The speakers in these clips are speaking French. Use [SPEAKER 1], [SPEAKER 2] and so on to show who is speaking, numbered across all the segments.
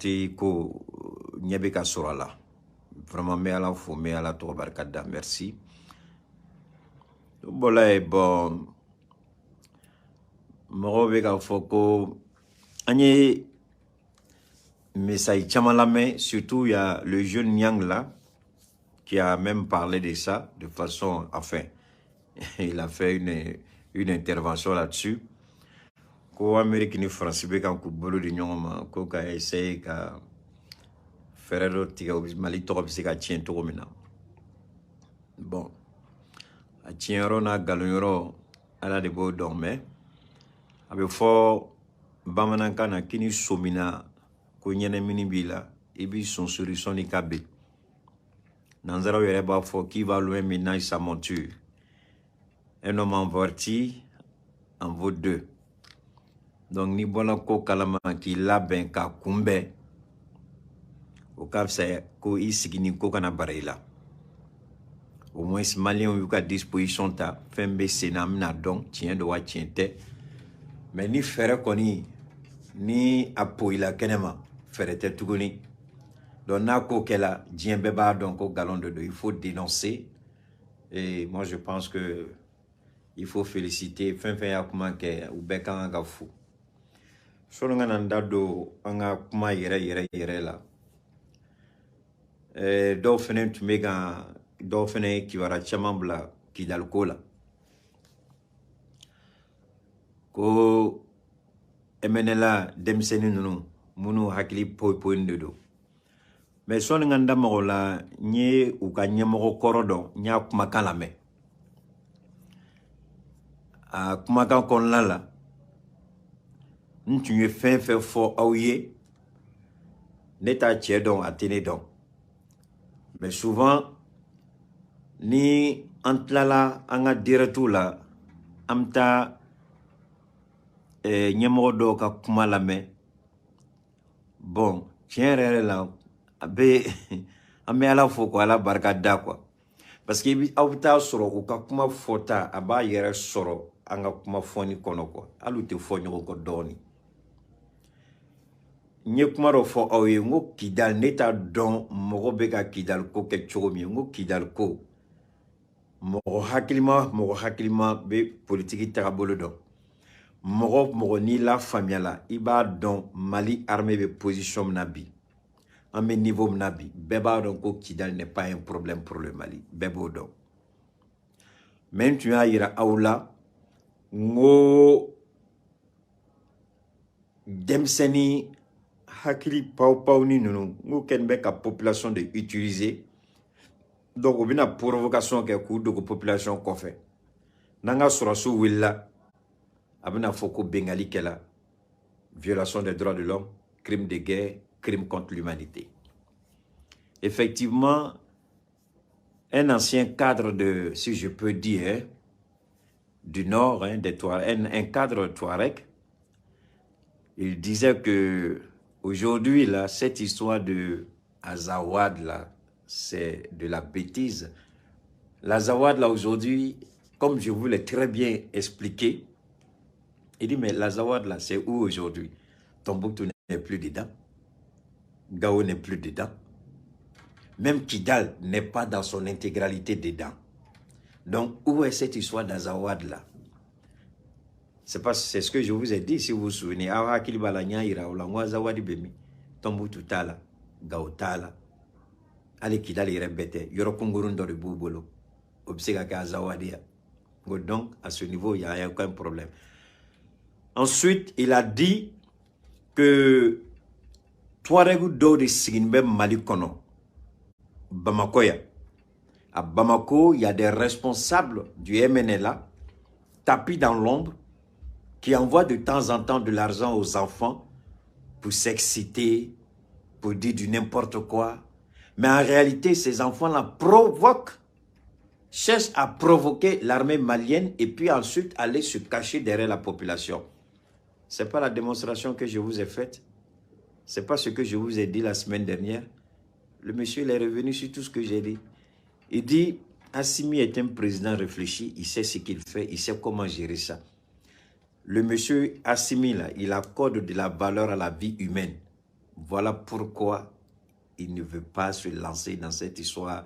[SPEAKER 1] parti ko nyebe ka sorala. Vraiment, mais à la fois, mais à la tour barkada, merci. Bon, Moro ka foko, anye, mais ça y tient surtout il y a le jeune Nyang là, qui a même parlé de ça, de façon, enfin, il a fait une intervention là-dessus. Ko Amérique ni France be kan ko bolo de nyoma ko ka essayer ka ferero tiga Mali to bi se ka tien to mina. Bon, a tienro na galonyoro ala de bo dormait. Abe fo bamananka na kini somina ko nyene mini bila ibi son solution ni kabe. Nanzara yere ba fo qui va loin maintenant sa monture. Un homme averti en vaut deux. Donc ni bona ko kalama ki laben ka kumbe o kapsa ko isigini ko kana barela. Au moins malien yu ka disposition ta fembe senam na don tien do wa tiente. Mais ni fere koni ni apoila kenema fere te tugoni. Donc na ko kela dien beba donc au galon de deux, il faut dénoncer. Et moi je pense que il faut féliciter fin yakuma ke ou beka nga fou. Solo nga nanda do anga kuma yere la. Do fene tumega do fene kiwara chamambla kidalko la. Ko emenela demseni nunu munu hakili po ndedo. Mais solo nga nda mola nye uka nyemoko korodo nya kuma kalame. A kuma kan kon la. Tu fait fort aouye neta tchedon atene don. Mais souvent ni antlala anga diretu la amta nyemodo ka kuma lame. Bon, tiens la abe ame ala foko ala barkada quoi. Parce que auta soro ka kuma fota aba yere soro anga kuma foni kono quoi. Alu te foni ko doni. Nye kumaro fo awe ngo kidal neta don mogo beka kidal ko ke chomi ngo kidal ko mogo hakilima be politique tarabolo don mogo ni la famille iba don Mali armée be position nabi en niveau nabi beba don ko kidal n'est pas un problème pour le Mali bebo don même tu as ira aula ngo demseni hakili pau ni nunu nous kenbe ka population de utiliser donc on a provocation ke ku de population ko fait nanga surasu willa abina foko bengali kela violation des droits de l'homme, crime de guerre, crime contre l'humanité. Effectivement, un ancien cadre de, si je peux dire, du nord, des Touareg, un cadre Touareg, il disait que aujourd'hui, là, cette histoire de Azawad, là, c'est de la bêtise. L'Azawad, là, aujourd'hui, comme je vous l'ai très bien expliqué, il dit, mais l'Azawad, là, c'est où aujourd'hui? Tombouctou n'est plus dedans. Gao n'est plus dedans. Même Kidal n'est pas dans son intégralité dedans. Donc, où est cette histoire d'Azawad, là? C'est ce que je vous ai dit, si vous vous souvenez. Awa Kilibalanya ira olangwa Zawadi bemi. Tombouctou tala, Gao tala. Ale Kidal ira bete. Yoro Kungurundo de Boubolo. Obsega ka Zawadi. Donc, à ce niveau, il n'y a aucun problème. Ensuite, il a dit que Touareg do de Siginbe Malikono, Bamakoya. À Bamako, il y a des responsables du MNLA, tapis dans l'ombre, qui envoient de temps en temps de l'argent aux enfants pour s'exciter, pour dire du n'importe quoi. Mais en réalité, ces enfants-là provoquent, cherchent à provoquer l'armée malienne et puis ensuite aller se cacher derrière la population. Ce n'est pas la démonstration que je vous ai faite. Ce n'est pas ce que je vous ai dit la semaine dernière. Le monsieur il est revenu sur tout ce que j'ai dit. Il dit, Assimi est un président réfléchi, il sait ce qu'il fait, il sait comment gérer ça. Le monsieur Assimi, là, il accorde de la valeur à la vie humaine. Voilà pourquoi il ne veut pas se lancer dans cette histoire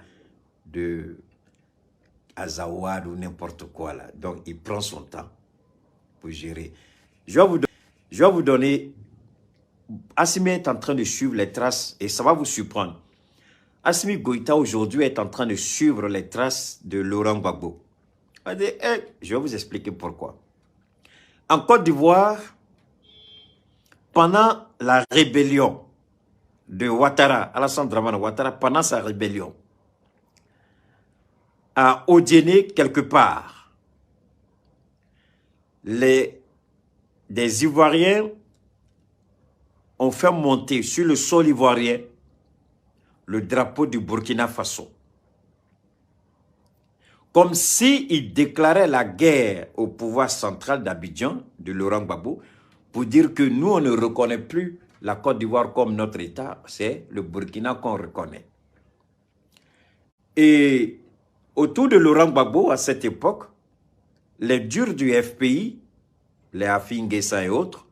[SPEAKER 1] de Azawad ou n'importe quoi là. Donc, il prend son temps pour gérer. Je vais vous donner... Assimi est en train de suivre les traces et ça va vous surprendre. Assimi Goïta aujourd'hui est en train de suivre les traces de Laurent Gbagbo. Je vais vous expliquer pourquoi. En Côte d'Ivoire, pendant la rébellion de Ouattara, Alassane Dramane Ouattara, pendant sa rébellion, à Odiéné, quelque part, des Ivoiriens ont fait monter sur le sol ivoirien le drapeau du Burkina Faso. Comme s'ils déclaraient la guerre au pouvoir central d'Abidjan, de Laurent Gbagbo, pour dire que nous, on ne reconnaît plus la Côte d'Ivoire comme notre État, c'est le Burkina qu'on reconnaît. Et autour de Laurent Gbagbo, à cette époque, les durs du FPI, les Afingessa et autres,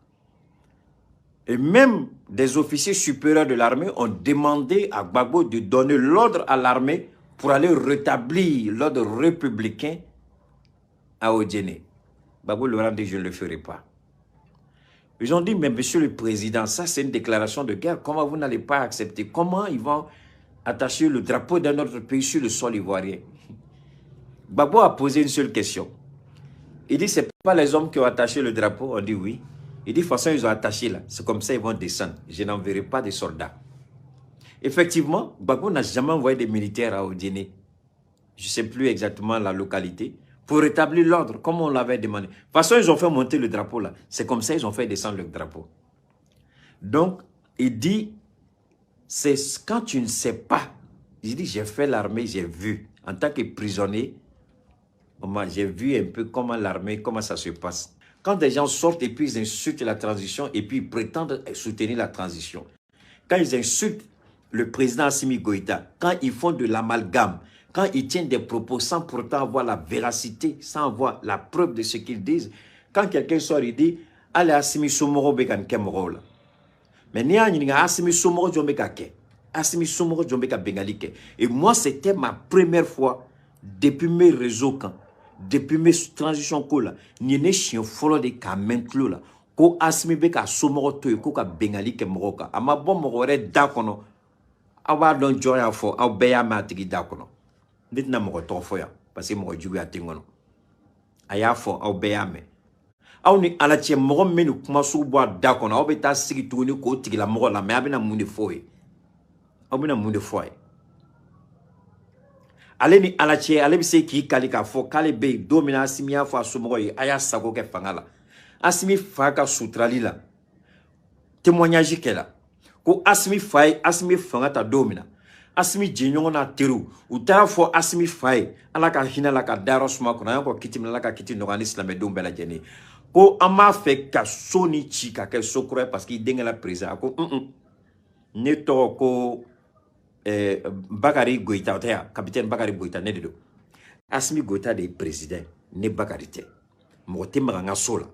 [SPEAKER 1] et même des officiers supérieurs de l'armée ont demandé à Gbagbo de donner l'ordre à l'armée pour aller rétablir l'ordre républicain à Odiéné. Gbagbo leur a dit, je ne le ferai pas. Ils ont dit, mais monsieur le président, ça c'est une déclaration de guerre, comment vous n'allez pas accepter? Comment ils vont attacher le drapeau d'un autre pays sur le sol ivoirien? Gbagbo a posé une seule question. Il dit, c'est pas les hommes qui ont attaché le drapeau? On dit oui. Il dit, de toute façon, ils ont attaché là. C'est comme ça, ils vont descendre. Je n'enverrai pas des soldats. Effectivement, Gbagbo n'a jamais envoyé des militaires à Odiéné. Je ne sais plus exactement la localité. Pour rétablir l'ordre, comme on l'avait demandé. De toute façon, ils ont fait monter le drapeau là. C'est comme ça, ils ont fait descendre le drapeau. Donc, il dit, c'est quand tu ne sais pas. Il dit, j'ai fait l'armée, j'ai vu. En tant que prisonnier, j'ai vu un peu comment l'armée, comment ça se passe. Quand des gens sortent et puis ils insultent la transition et puis ils prétendent soutenir la transition. Quand ils insultent le président Assimi Goïta, quand ils font de l'amalgame, quand ils tiennent des propos sans pourtant avoir la véracité, sans avoir la preuve de ce qu'ils disent, quand quelqu'un sort et dit « Allez Assimi Somoro bekan kemro » mais ni Assimi Somoro jombeka ke, Assimi Somoro jombeka bengali ke. Et moi, c'était ma première fois depuis mes réseaux quand depuis mes transitions là, ni ne chien follow de ka mentlo là, ko Assimi beka Somoro to ko ka bengali ke moroka. Ama bon morore da kono. Awa don joya fo, aw beya matigi da kono. Dit na moko to fo ya, parce que moko jugu atingono. Aya fo aw beya me. Aw ni ala tie moko menu kuma su bo da kono, aw be ta sigi tuni ko tigi la moko la me abina munde fo e. Aw bina munde fo e. Ale ni ala tie, ale bi se ki kali ka fo kale be domina Assimi a fo Somoro e aya sago ke fangala. Assimi fa ka sutrali la. Témoignage ke la. Ko Assimi faye, Assimi fanga ta domina. Assimi jenyon na teru. U tara fo Assimi faye. Ala ka hina la ka daro suma kuna. Yanko kitim la ka kiti nogani slame dombe la jeni. Ko ama fe ka soni chi ka ke sokroe parce qu'il dengue la prisa. Ko neto ko Bakari Goïta otea. Capitaine Bakari Goïta ne dedo. Assimi Goïta de président. Ne Bakari te. Mote maganga sola.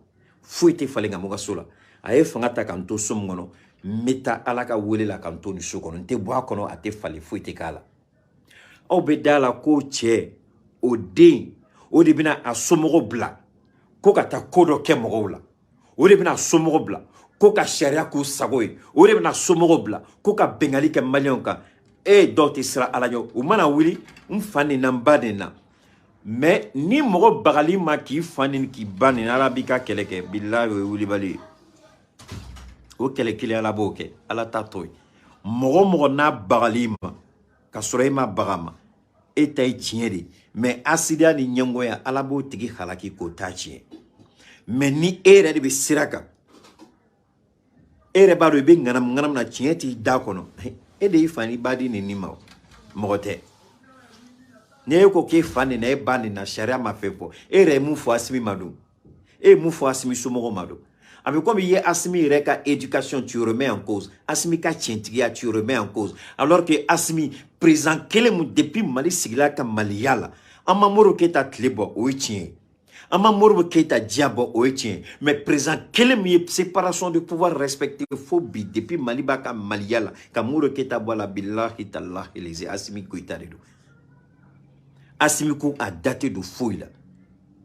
[SPEAKER 1] Fouete falenga moga sola. Aye fanga ta kanto somgono. Meta alaka wele la kanto ni sokono. Nte boa kono ate fale fouete kala. Au bedala ko che. O de. O de bina a Somoro bla. Ko kata kodo ke mogo la. O de bina Somoro bla. Ko ka sharia ko sagoy. O de bina Somoro bla. Ko ka bengali ke malion ka. E doti sira alanyo. U mana wili. Mfani nambade na. Mais ni mogo bagali ma ki fani ki bani arabika keleke. Billahi wili bali. O kelekele ala boke. Ala tatoy. Mogo na bagali ma. Kasore ma bagama. E tay tinyeri. Mais asidia ni nyongoya ala bo tigi halaki ko tachie. Mais ni ere de be siraka. Ere baro be nganam na tinyeti dakono. E de ifani badi ni nima. Mogote. Ne ko ke fani na e bani na sharia ma fepo. Ere mu fo Assimi madou. E mu fo Assimi Somoro madou. Avec comme il y a Assimi reka éducation tu remets en cause. Assimi ka tientigia tu remets en cause. Alors que Assimi présent quel est depuis Mali sigla ka Maliala. Amamoro keta tlebo oui tien. Ama Modibo Keïta diabo oetien mais présent quelle séparation de pouvoir respecter phobie depuis Maliba ka Maliala ka Modibo Keïta bola billahi tallahi les Assimi Goïta de Assimi ko a daté de fouille là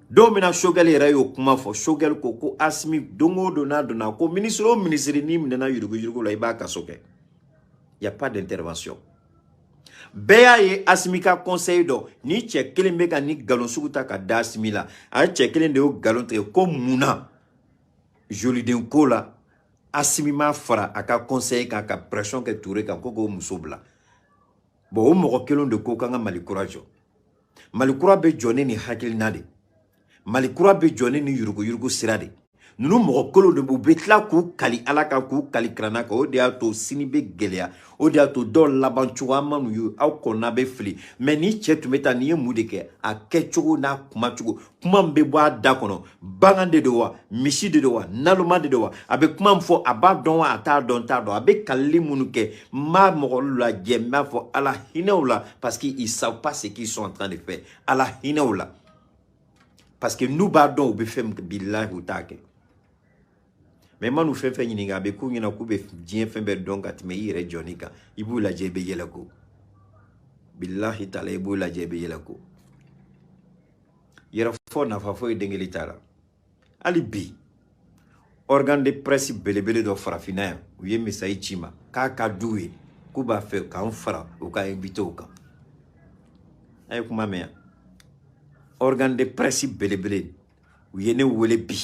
[SPEAKER 1] domina shogal rayo kuma fo shogal ko Assimi dongo dona ko ministre ni mena yurugo la ibaka soke il y a pas d'intervention Béa ye Asmika conseil do ni tche kelen be ka ni galon suguta ka da Asmila a tche kelen de o galon te ko muna joli den ko la Asmi ma fara aka conseil ka pression ke touré ka ko muso bla bo o mo kelon de ko kanga malikura be jone ni hakil nade malikura be jone ni yurugo sirade nunu mo kolo de bu betla ku kali alaka ku kali krana ko de ato sinibe gelia o de ato do labanchuwa manu yu au kona be fli mais ni chetu meta ni mudeke a kechugo na kuma mbe bwa da kono bangande de wa mishi de wa naluma de wa abe kuma mfo abadon wa ata don ta do abe kali munuke ma mo la jemma fo ala hineula parce qu'ils savent pas ce qu'ils sont en train de faire ala hineula parce que nous badon be fem billahi utake mais man nous fait nyinga be ku nyina ku be dien fembe donc atme yire jonika ibu la jebe yelako billahi taala ibu la jebe yelako yera fo na fa fo dengeli tala ali bi organe de presse belebele do farafina u ye misai chima ka doué ku ba fe ka fara u ka invité u ka ay kuma me organe de presse belebele u ye ne wole bi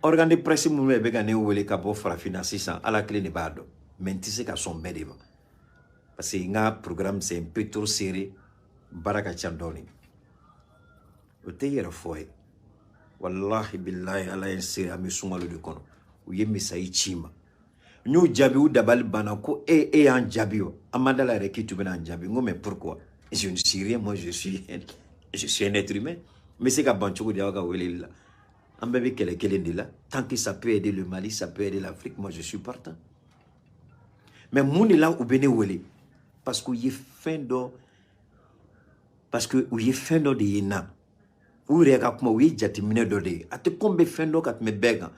[SPEAKER 1] organe de presse moumé bega ne wole ka bo farafina 600 à la clé ne bado mais tu sais qu'à son bédéma parce que nga programme c'est un peu trop serré baraka chandoni o te yera foye wallahi billahi ala yensir ami sumalo de kono u yemi sai chima ñu jabi ou dabal bana ko e en jabio amandala rekitu bena jabi ngome pourquoi je ne suis rien moi je suis un être humain mais c'est ka banchugo dia ga welila Ambebe kele de là, tant que ça peut aider le Mali, ça peut aider l'Afrique, moi je suis partant. Mais mon est là où bene wele, parce qu'il y a fin d'eau, parce que il y a fin d'eau de yena, où rega kuma oui jatimine d'ode, à te combien fin d'eau quand me bega,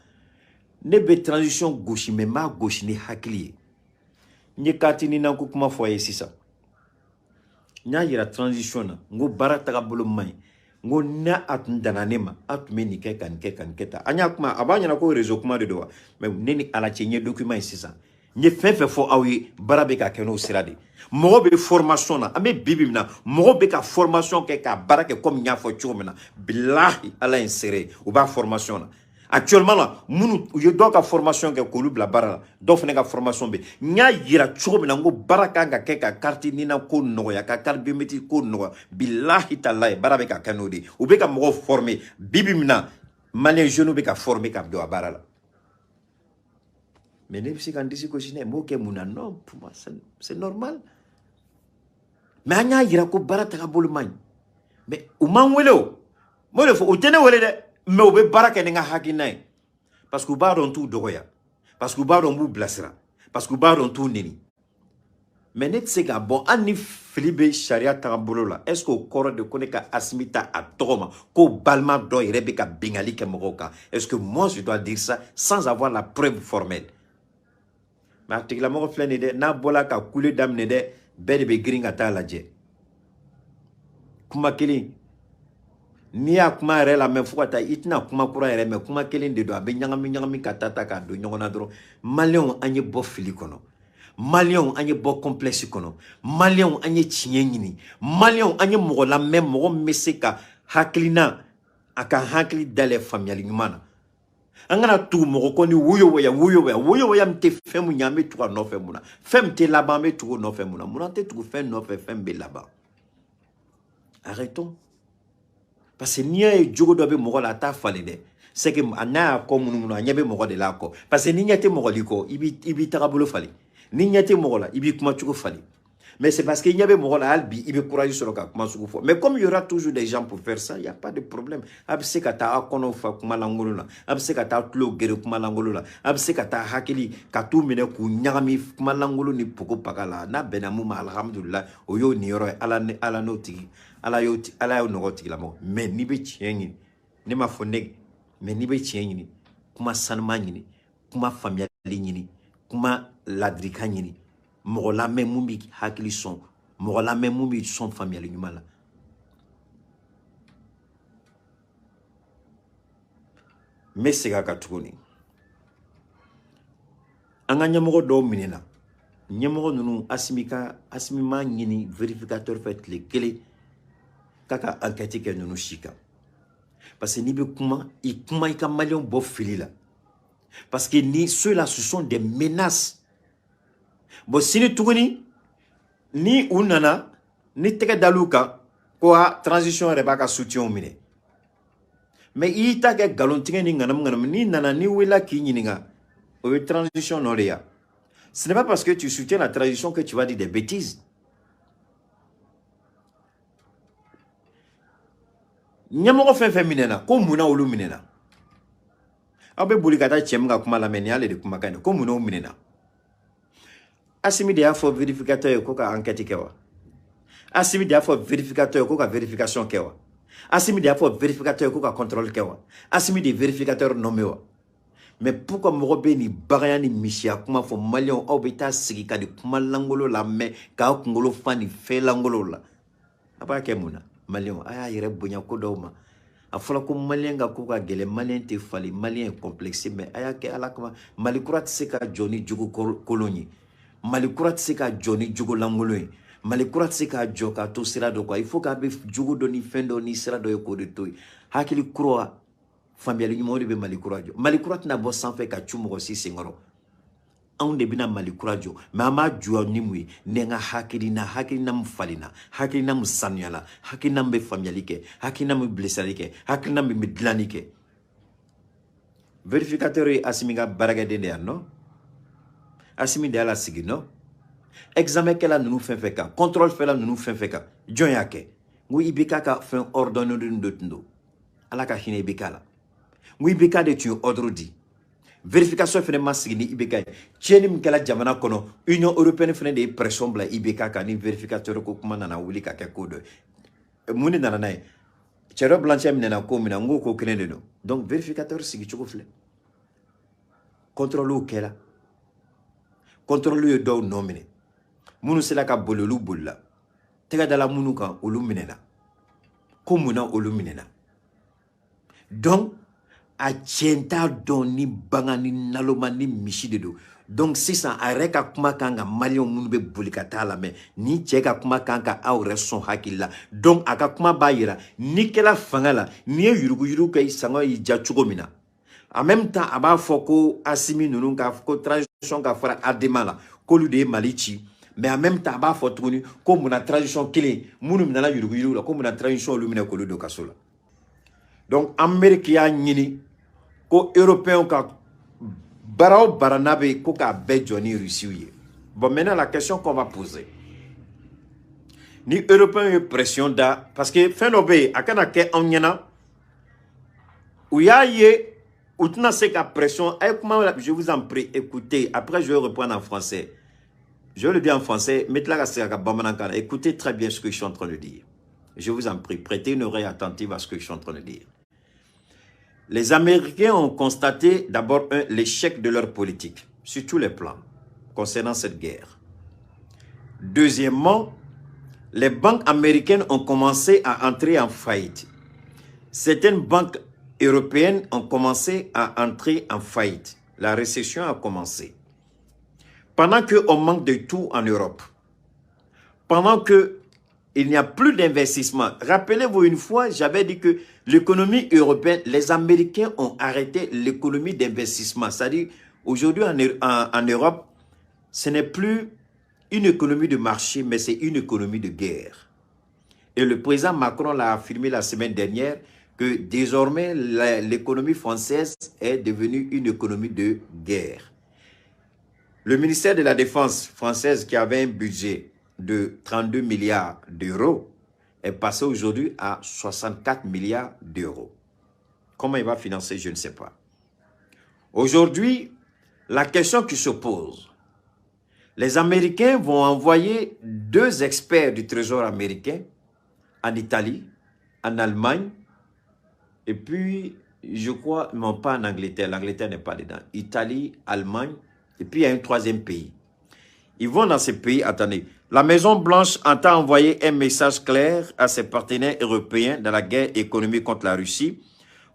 [SPEAKER 1] ne be transition gauche mais ma gauche ni haklié, ni katini na kuma foyer si ça, nya yira transition na, ngo barata bolo mai. Ngo na atundananema atumeni keta anya kuma abanya na ko réseau kuma de doa mais neni ala chenye document sisa nye fefe fo awi barabe ka keno sirade mo be formation na ame bibimna mo be ka formation ke ka barake comme nya fo chomena billahi ala inséré ou ba formation na actuellement là munu yo donc formation ke ko lubla bara do fene ka formation be nya yira chomena ngo baraka nga ke ka carte ni na ko no ya ka carte biométrique ko no billahi taala barabe ka kanodi ou be ka mo former bibimna malien jeune be ka former ka do bara la mais ne si quand disi ko sine mo ke muna non pour moi c'est normal mais nya yira ko barata ka bolu man mais o man welo mo le fo o tene wele de mais on veut baraka nenga hakinai parce que baron tout doya parce que baron bou blasera parce que baron tout nini mais net c'est que bon ani Philippe Sharia tambolo là est-ce que corps de koneka asmita à toma ko balma do rebeka bingali ke moka est-ce que moi je dois dire ça sans avoir la preuve formelle mais article la mo flene de na bola ka couler damne de be gringa ta la je kuma kili ni a kuma yɛrɛ la mais fo ka taa i tɛna kuma kura yɛrɛ mais kuma kelen de don a bɛ ɲagami ka taa ka don ɲɔgɔn na dɔrɔn maliyɛnw an ye bɔ fili kɔnɔ maliyɛnw an ye bɔ complexe kɔnɔ maliyɛnw an ye tiɲɛ ɲini maliyɛnw an ye mɔgɔ lamɛn mɔgɔ min bɛ se ka hakilina a ka hakili dayɛlɛ faamuyali ɲuman na an kana tugu mɔgɔ kɔ ni woyo min tɛ fɛn min ɲɛ an bɛ tugu a nɔfɛ mun na fɛn min tɛ laban an bɛ tugu o nɔfɛ mun na mun na an tɛ tugu fɛn nɔfɛ fɛn min bɛ laban arrêtons. Parce que n'y a jogo do be mogo la ta fali de c'est que ana ko munu anya be mogo de la ko parce que ni nyate mogo liko ibi tagabulo fali ni nyate mogo la ibi kuma chuko fali Mais c'est parce qu'il y avait mon albi, il veut courage sur le cas. Mais comme il y aura toujours des gens pour faire ça, il n'y a pas de problème. Abse kata akono fa kuma langolola, abse kata tlo gere kuma langolola, abse kata hakili katu mine ku nyagami kuma langolo ni poko pakala na benamu ma alhamdulillah oyo ni yoro ala no tigi ala yo no tigi la mo. Mais ni be tiengi ni ma foneg, mais ni be tiengi ni kuma sanma ni kuma familiali ni kuma ladrika ni. Mogola même mumbi hakili son mogola même mumbi son familial nyumala mais c'est ka tukuni anga nyamogo do minena nyamogo nunu asimima nyini vérificateur fait les clés kaka enquête ke nunu shika parce que ni be kuma i ka malion bo filila parce que ni ceux-là ce sont des menaces. Bon, si ni tuguni ni unana ni tege daluka quoi transition rebaka soutien mine mais il ta ke galontinga ni nganam ni nana ni wela ki nyininga o transition noria. Ce n'est pas parce que tu soutiens la transition que tu vas dire des bêtises. Nyamoko fe minena ko muna olu minena abe bulikata chemga kuma la meniale de kuma kane ko muna minena. Assimi de afo vérificateur ko ka enquête kewa. Assimi de afo vérificateur ko ka vérification kewa. Assimi de afo vérificateur ko ka contrôle kewa. Assimi de vérificateur nommé wa. Mais pourquoi mogobe ni bagayani mishia kuma fo malion obeta sigi ka di kuma langolo la me ka kungolo fani fe langolo la. Apa ke muna malion aya yere bunya ko dawma. Afola ko malien ga ko ka gele malien te fali malien complexe mais aya ke ala kuma malikurat se ka joni jugo koloni. Malikurat se ka joni jugo langolo yi. Malikurat se ka joka to sira do quoi. Il faut ka be jugo do ni fendo ni sira do ko de toy. Hakili kroa familiali mo de be malikurajo. Malikurat na bo sans fait ka chumo si singoro. On de bina malikurajo. Mais ama juwa ni mui nenga hakili na mfalina. Hakili na msanyala. Hakili na mbe familialike. Hakili na mblessalike. Hakili na midlanike. Vérificateur asimiga baragade no. Assimi de la sigi no examen que la nous fait feka contrôle fait la nous fait feka jon yake ngui ibika ka fin ordonne de tundo ala ka hine ibika la ngui ibika de tu ordre di vérification fait ma sigi ni ibika tieni mkala jamana kono union européenne fait des pression bla ibika ka ni vérificateur ko kuma na wuli ka ke code muni na na chero blanche mina ko mina ngo ko klende no donc vérificateur sigi choko fle contrôle ou kela contrôle yo do nomine munu sela ka bololu bolla tega dala munu kan olu minena ko muna olu minena donc a chenta doni bangani nalomani mishi de do donc si ça areka kuma kanga malion munu be bolikata la mais ni cheka kuma kanga awre son hakilla donc aka kuma bayira ni kela fangala ni yurugu kay sango yi jachugo mina. En même temps, aba foko asimi nunu ka foko transition ka fara ademala ko lu de malichi mais en même temps aba fotuni ko muna transition kile munu minala yurugu la ko muna transition lumina ko lu do kasola. Donc Amérique ya nyini ko européen ka barao baranabe ko ka be joni Russie. Bon maintenant la question qu'on va poser. Ni européen pression da parce que fenobe akana ke onyana uyaye Outna c'est qu'à pression, je vous en prie, écoutez, après je vais reprendre en français. Je vais le dire en français, écoutez très bien ce que je suis en train de dire. Je vous en prie, prêtez une oreille attentive à ce que je suis en train de dire. Les Américains ont constaté d'abord l'échec de leur politique, sur tous les plans, concernant cette guerre. Deuxièmement, les banques américaines ont commencé à entrer en faillite. Certaines banques européennes ont commencé à entrer en faillite. La récession a commencé. Pendant qu'on manque de tout en Europe, pendant qu'il n'y a plus d'investissement. Rappelez-vous une fois, j'avais dit que l'économie européenne, les Américains ont arrêté l'économie d'investissement. C'est-à-dire, aujourd'hui en Europe, ce n'est plus une économie de marché, mais c'est une économie de guerre. Et le président Macron l'a affirmé la semaine dernière, que désormais l'économie française est devenue une économie de guerre. Le ministère de la Défense française qui avait un budget de 32 milliards d'euros est passé aujourd'hui à 64 milliards d'euros. Comment il va financer, je ne sais pas. Aujourd'hui, la question qui se pose, les Américains vont envoyer 2 experts du Trésor américain en Italie, en Allemagne, et puis, je crois, non pas en Angleterre, l'Angleterre n'est pas dedans, Italie, Allemagne, et puis il y a un 3e pays. Ils vont dans ces pays, attendez, la Maison-Blanche entend envoyer un message clair à ses partenaires européens dans la guerre économique contre la Russie.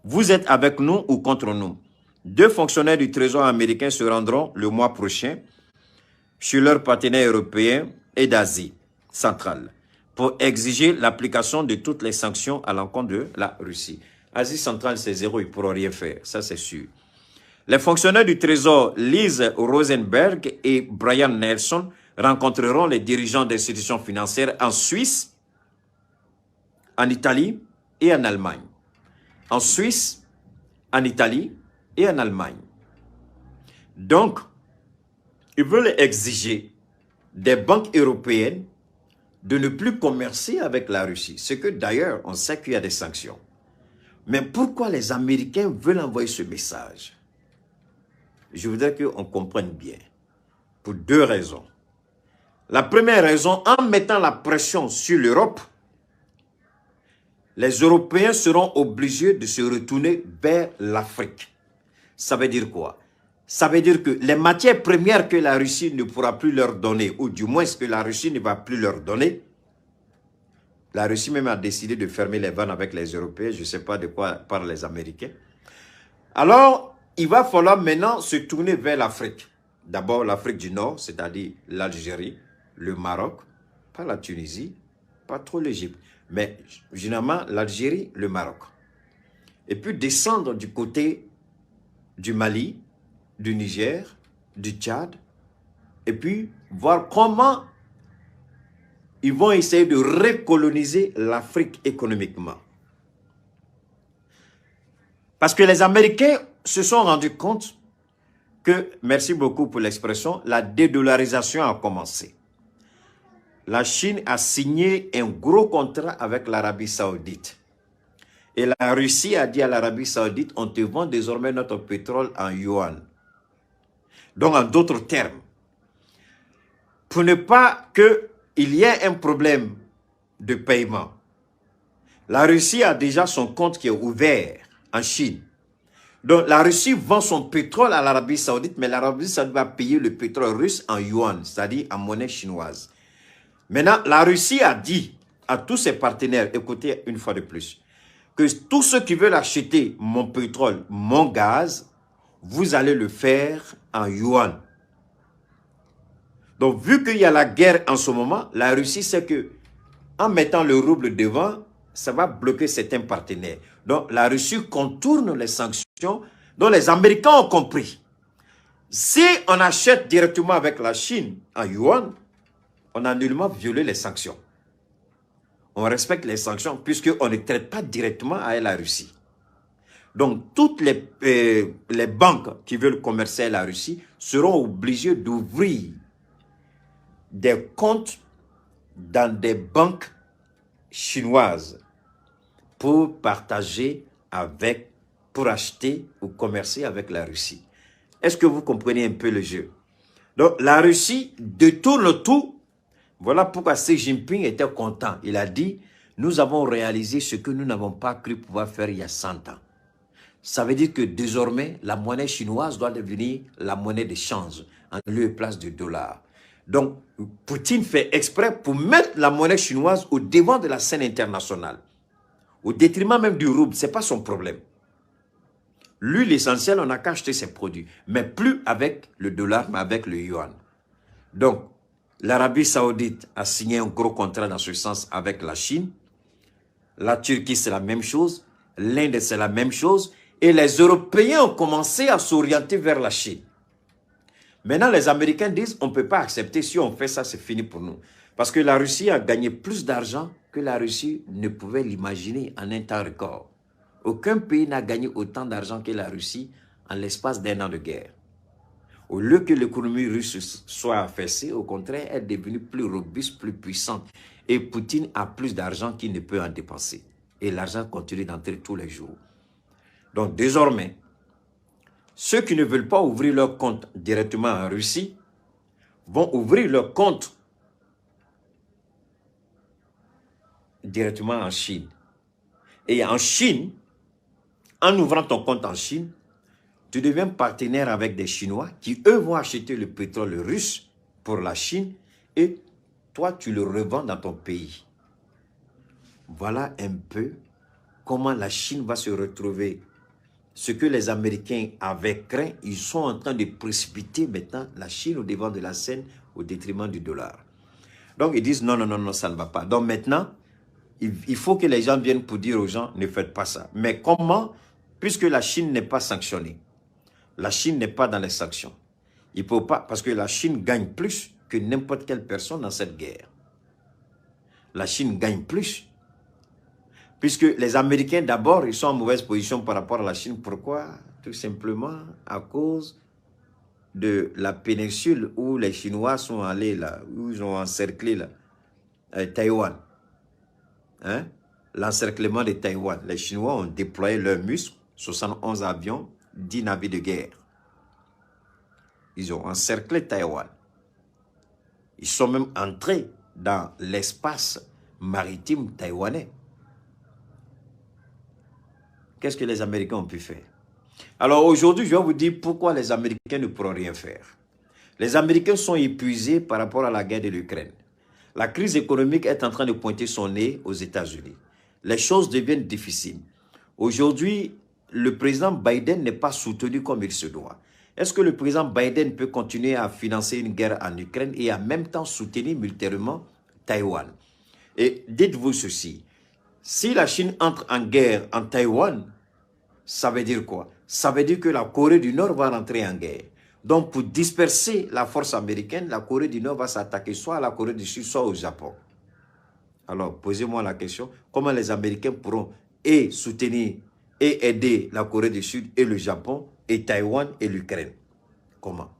[SPEAKER 1] Vous êtes avec nous ou contre nous? 2 fonctionnaires du Trésor américain se rendront le mois prochain chez leurs partenaires européens et d'Asie centrale pour exiger l'application de toutes les sanctions à l'encontre de la Russie. Asie centrale, c'est zéro, ils ne pourront rien faire, ça c'est sûr. Les fonctionnaires du Trésor, Lise Rosenberg et Brian Nelson, rencontreront les dirigeants d'institutions financières en Suisse, en Italie et en Allemagne. En Suisse, en Italie et en Allemagne. Donc, ils veulent exiger des banques européennes de ne plus commercer avec la Russie. Ce que d'ailleurs, on sait qu'il y a des sanctions. Mais pourquoi les Américains veulent envoyer ce message? Je voudrais qu'on comprenne bien. Pour 2 raisons. La première raison, en mettant la pression sur l'Europe, les Européens seront obligés de se retourner vers l'Afrique. Ça veut dire quoi? Ça veut dire que les matières premières que la Russie ne pourra plus leur donner, ou du moins ce que la Russie ne va plus leur donner, la Russie même a décidé de fermer les vannes avec les Européens, je ne sais pas de quoi parlent les Américains. Alors, il va falloir maintenant se tourner vers l'Afrique. D'abord l'Afrique du Nord, c'est-à-dire l'Algérie, le Maroc, pas la Tunisie, pas trop l'Égypte, mais généralement l'Algérie, le Maroc. Et puis descendre du côté du Mali, du Niger, du Tchad, et puis voir comment ils vont essayer de recoloniser l'Afrique économiquement. Parce que les Américains se sont rendus compte que, merci beaucoup pour l'expression, la dédollarisation a commencé. La Chine a signé un gros contrat avec l'Arabie Saoudite. Et la Russie a dit à l'Arabie Saoudite, on te vend désormais notre pétrole en yuan. Donc, en d'autres termes, pour ne pas qu'il y ait un problème de paiement, la Russie a déjà son compte qui est ouvert en Chine. Donc, la Russie vend son pétrole à l'Arabie Saoudite, mais l'Arabie Saoudite va payer le pétrole russe en yuan, c'est-à-dire en monnaie chinoise. Maintenant, la Russie a dit à tous ses partenaires, écoutez une fois de plus, que tous ceux qui veulent acheter mon pétrole, mon gaz, vous allez le faire en yuan. Donc, vu qu'il y a la guerre en ce moment, la Russie sait que en mettant le rouble devant, ça va bloquer certains partenaires. Donc, la Russie contourne les sanctions dont les Américains ont compris. Si on achète directement avec la Chine en yuan, on a nullement violé les sanctions. On respecte les sanctions puisqu'on ne traite pas directement avec la Russie. Donc, toutes les banques qui veulent commercer avec la Russie seront obligées d'ouvrir des comptes dans des banques chinoises pour partager avec, pour acheter ou commercer avec la Russie. Est-ce que vous comprenez un peu le jeu? Donc, la Russie détourne tout. Voilà pourquoi Xi Jinping était content. Il a dit, nous avons réalisé ce que nous n'avons pas cru pouvoir faire il y a 100 ans. Ça veut dire que désormais, la monnaie chinoise doit devenir la monnaie d'échange en lieu et place du dollar. Donc, Poutine fait exprès pour mettre la monnaie chinoise au devant de la scène internationale. Au détriment même du rouble, ce n'est pas son problème. Lui, l'essentiel, on n'a qu'à acheter ses produits. Mais plus avec le dollar, mais avec le yuan. Donc, l'Arabie Saoudite a signé un gros contrat dans ce sens avec la Chine. La Turquie, c'est la même chose. L'Inde, c'est la même chose. Et les Européens ont commencé à s'orienter vers la Chine. Maintenant, les Américains disent, on ne peut pas accepter, si on fait ça, c'est fini pour nous. Parce que la Russie a gagné plus d'argent que la Russie ne pouvait l'imaginer en un temps record. Aucun pays n'a gagné autant d'argent que la Russie en l'espace d'1 an de guerre. Au lieu que l'économie russe soit affaissée, au contraire, elle est devenue plus robuste, plus puissante. Et Poutine a plus d'argent qu'il ne peut en dépenser. Et l'argent continue d'entrer tous les jours. Donc désormais, ceux qui ne veulent pas ouvrir leur compte directement en Russie vont ouvrir leur compte directement en Chine. Et en Chine, en ouvrant ton compte en Chine, tu deviens partenaire avec des Chinois qui, eux, vont acheter le pétrole russe pour la Chine et toi, tu le revends dans ton pays. Voilà un peu comment la Chine va se retrouver. Ce que les Américains avaient craint, ils sont en train de précipiter maintenant la Chine au devant de la scène au détriment du dollar. Donc, ils disent non, non, non, non, ça ne va pas. Donc maintenant, il faut que les gens viennent pour dire aux gens, ne faites pas ça. Mais comment? Puisque la Chine n'est pas sanctionnée. La Chine n'est pas dans les sanctions. Il ne peut pas, parce que la Chine gagne plus que n'importe quelle personne dans cette guerre. La Chine gagne plus. Puisque les Américains, d'abord, ils sont en mauvaise position par rapport à la Chine. Pourquoi? Tout simplement à cause de la péninsule où les Chinois sont allés, là, où ils ont encerclé là, Taïwan. Hein? L'encerclement de Taïwan. Les Chinois ont déployé leurs muscles, 71 avions, 10 navires de guerre. Ils ont encerclé Taïwan. Ils sont même entrés dans l'espace maritime taïwanais. Qu'est-ce que les Américains ont pu faire? Alors aujourd'hui, je vais vous dire pourquoi les Américains ne pourront rien faire. Les Américains sont épuisés par rapport à la guerre de l'Ukraine. La crise économique est en train de pointer son nez aux États-Unis. Les choses deviennent difficiles. Aujourd'hui, le président Biden n'est pas soutenu comme il se doit. Est-ce que le président Biden peut continuer à financer une guerre en Ukraine et en même temps soutenir militairement Taïwan? Et dites-vous ceci, si la Chine entre en guerre en Taïwan, ça veut dire quoi? Ça veut dire que la Corée du Nord va rentrer en guerre. Donc, pour disperser la force américaine, la Corée du Nord va s'attaquer soit à la Corée du Sud, soit au Japon. Alors, posez-moi la question, comment les Américains pourront soutenir et aider la Corée du Sud et le Japon et Taïwan et l'Ukraine? Comment?